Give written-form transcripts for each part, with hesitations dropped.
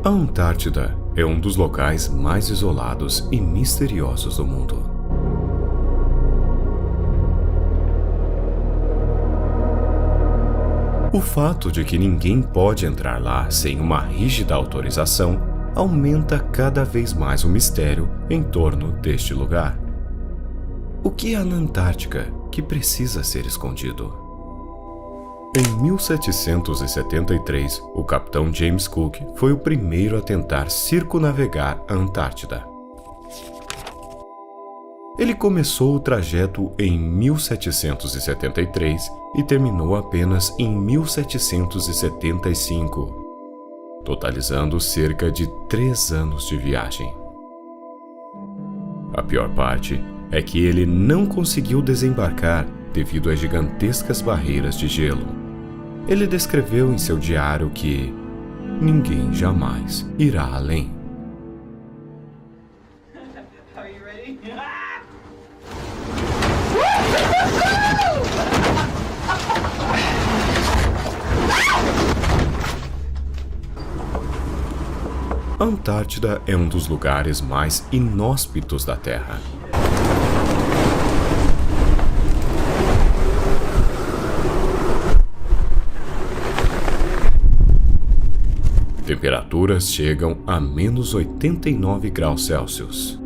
A Antártida é um dos locais mais isolados e misteriosos do mundo. O fato de que ninguém pode entrar lá sem uma rígida autorização aumenta cada vez mais o mistério em torno deste lugar. O que há na Antártica que precisa ser escondido? Em 1773, o capitão James Cook foi o primeiro a tentar circunnavegar a Antártida. Ele começou o trajeto em 1773 e terminou apenas em 1775, totalizando cerca de 3 anos de viagem. A pior parte é que ele não conseguiu desembarcar devido às gigantescas barreiras de gelo. Ele descreveu em seu diário que ninguém jamais irá além. A Antártida é um dos lugares mais inóspitos da Terra. Temperaturas chegam a menos 89 graus Celsius.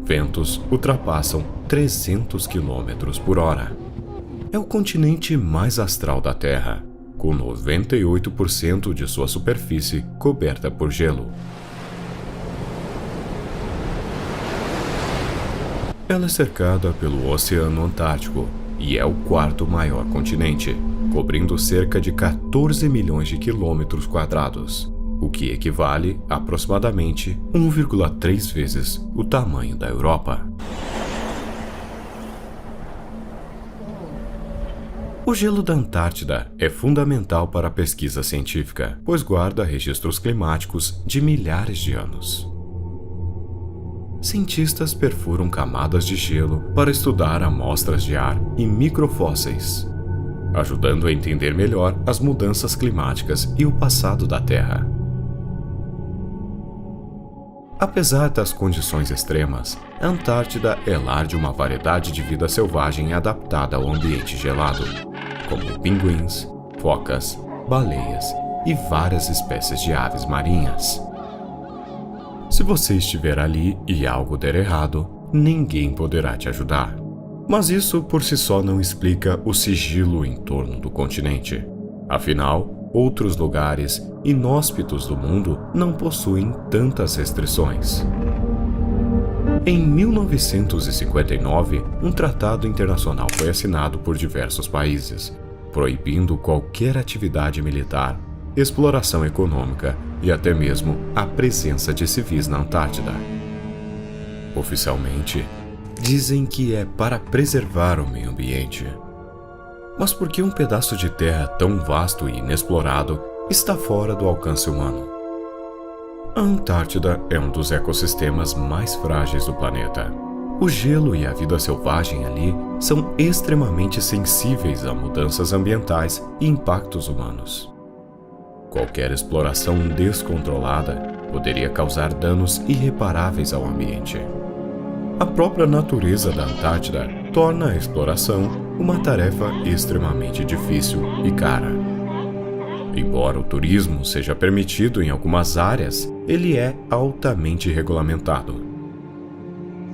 Ventos ultrapassam 300 km por hora. É o continente mais astral da Terra, com 98% de sua superfície coberta por gelo. Ela é cercada pelo Oceano Antártico e é o 4º maior continente, cobrindo cerca de 14 milhões de quilômetros quadrados, o que equivale a aproximadamente 1,3 vezes o tamanho da Europa. O gelo da Antártida é fundamental para a pesquisa científica, pois guarda registros climáticos de milhares de anos. Cientistas perfuram camadas de gelo para estudar amostras de ar e microfósseis, ajudando a entender melhor as mudanças climáticas e o passado da Terra. Apesar das condições extremas, a Antártida é lar de uma variedade de vida selvagem adaptada ao ambiente gelado, como pinguins, focas, baleias e várias espécies de aves marinhas. Se você estiver ali e algo der errado, ninguém poderá te ajudar. Mas isso por si só não explica o sigilo em torno do continente. Afinal, outros lugares inóspitos do mundo não possuem tantas restrições. Em 1959, um tratado internacional foi assinado por diversos países, proibindo qualquer atividade militar, exploração econômica e até mesmo a presença de civis na Antártida. Oficialmente, dizem que é para preservar o meio ambiente. Mas por que um pedaço de terra tão vasto e inexplorado está fora do alcance humano? A Antártida é um dos ecossistemas mais frágeis do planeta. O gelo e a vida selvagem ali são extremamente sensíveis a mudanças ambientais e impactos humanos. Qualquer exploração descontrolada poderia causar danos irreparáveis ao ambiente. A própria natureza da Antártida torna a exploração uma tarefa extremamente difícil e cara. Embora o turismo seja permitido em algumas áreas, ele é altamente regulamentado.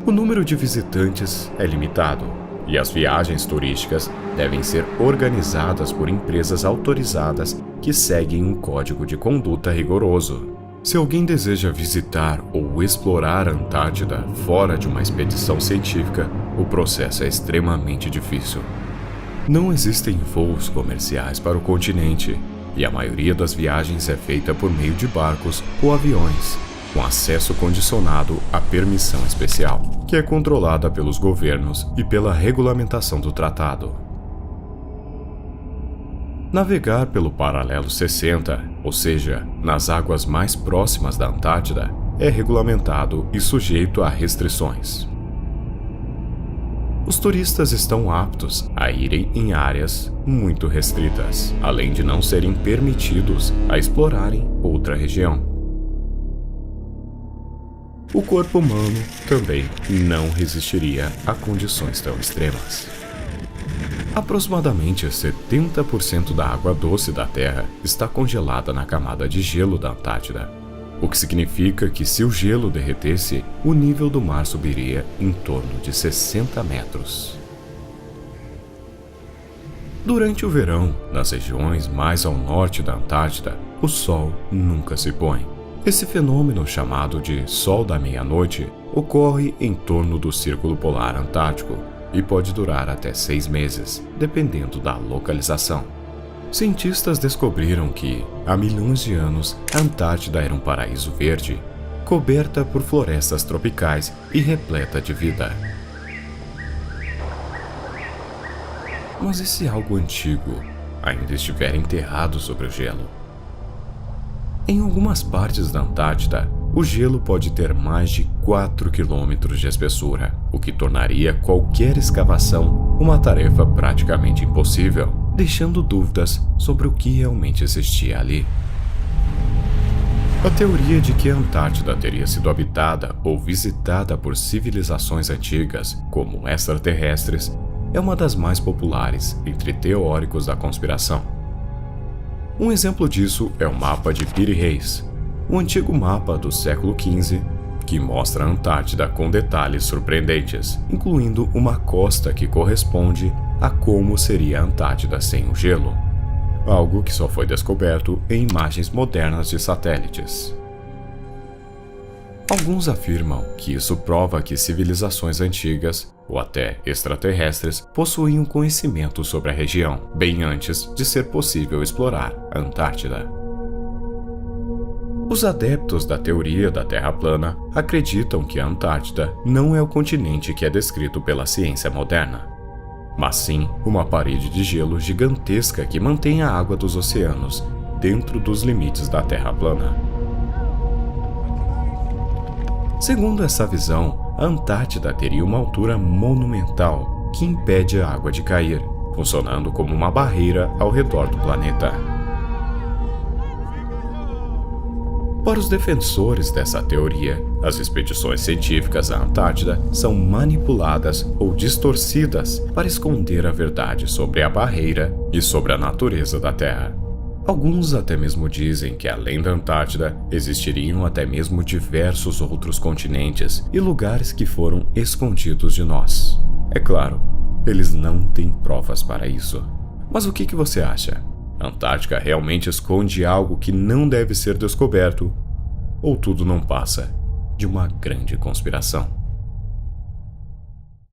O número de visitantes é limitado e as viagens turísticas devem ser organizadas por empresas autorizadas que seguem um código de conduta rigoroso. Se alguém deseja visitar ou explorar a Antártida fora de uma expedição científica, o processo é extremamente difícil. Não existem voos comerciais para o continente e a maioria das viagens é feita por meio de barcos ou aviões, com acesso condicionado à permissão especial, que é controlada pelos governos e pela regulamentação do tratado. Navegar pelo paralelo 60, ou seja, nas águas mais próximas da Antártida, é regulamentado e sujeito a restrições. Os turistas estão aptos a irem em áreas muito restritas, além de não serem permitidos a explorarem outra região. o corpo humano também não resistiria a condições tão extremas. Aproximadamente 70% da água doce da Terra está congelada na camada de gelo da Antártida, o que significa que se o gelo derretesse, o nível do mar subiria em torno de 60 metros. Durante o verão, nas regiões mais ao norte da Antártida, o sol nunca se põe. Esse fenômeno, chamado de Sol da Meia-Noite, ocorre em torno do Círculo Polar Antártico e pode durar até 6 meses, dependendo da localização. Cientistas descobriram que, há milhões de anos, a Antártida era um paraíso verde, coberta por florestas tropicais e repleta de vida. Mas e se algo antigo ainda estiver enterrado sobre o gelo? Em algumas partes da Antártida, o gelo pode ter mais de 4 quilômetros de espessura, o que tornaria qualquer escavação uma tarefa praticamente impossível, deixando dúvidas sobre o que realmente existia ali. A teoria de que a Antártida teria sido habitada ou visitada por civilizações antigas, como extraterrestres, é uma das mais populares entre teóricos da conspiração. Um exemplo disso é o mapa de Piri Reis, um antigo mapa do século XV que mostra a Antártida com detalhes surpreendentes, incluindo uma costa que corresponde a como seria a Antártida sem o gelo, algo que só foi descoberto em imagens modernas de satélites. Alguns afirmam que isso prova que civilizações antigas, ou até extraterrestres, possuíam conhecimento sobre a região, bem antes de ser possível explorar a Antártida. Os adeptos da teoria da Terra plana acreditam que a Antártida não é o continente que é descrito pela ciência moderna, mas sim uma parede de gelo gigantesca que mantém a água dos oceanos dentro dos limites da Terra plana. Segundo essa visão, a Antártida teria uma altura monumental que impede a água de cair, funcionando como uma barreira ao redor do planeta. Para os defensores dessa teoria, as expedições científicas à Antártida são manipuladas ou distorcidas para esconder a verdade sobre a barreira e sobre a natureza da Terra. Alguns até mesmo dizem que além da Antártida, existiriam até mesmo diversos outros continentes e lugares que foram escondidos de nós. É claro, eles não têm provas para isso. Mas o que você acha? A Antártica realmente esconde algo que não deve ser descoberto? Ou tudo não passa de uma grande conspiração?